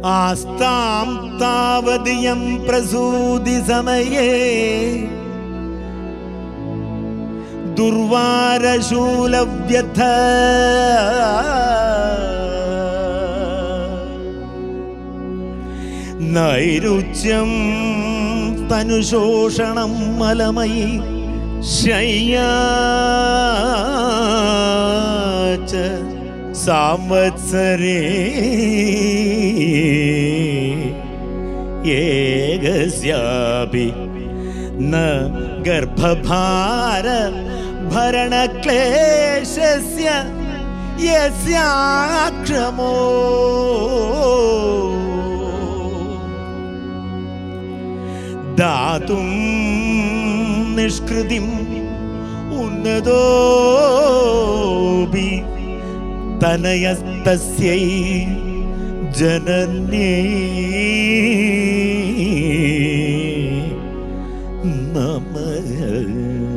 ആസ്താം താവദിയം പ്രസൂതി സമയേ ദുർവാരശൂലവ്യഥ നൈരുച്യം തനുശോഷണം മലമയി ശയ്യാച സംവത്സരേ ഏകസ്യാപി ന ഗർഭഭാര ഭരണക്ലേശസ്യ യസ്യാക്ഷമോ ദാതും നിഷ്കൃതിം ഉന്നതോപി തനയസ്തസ്യൈ ജനന്യൈ നമഃ.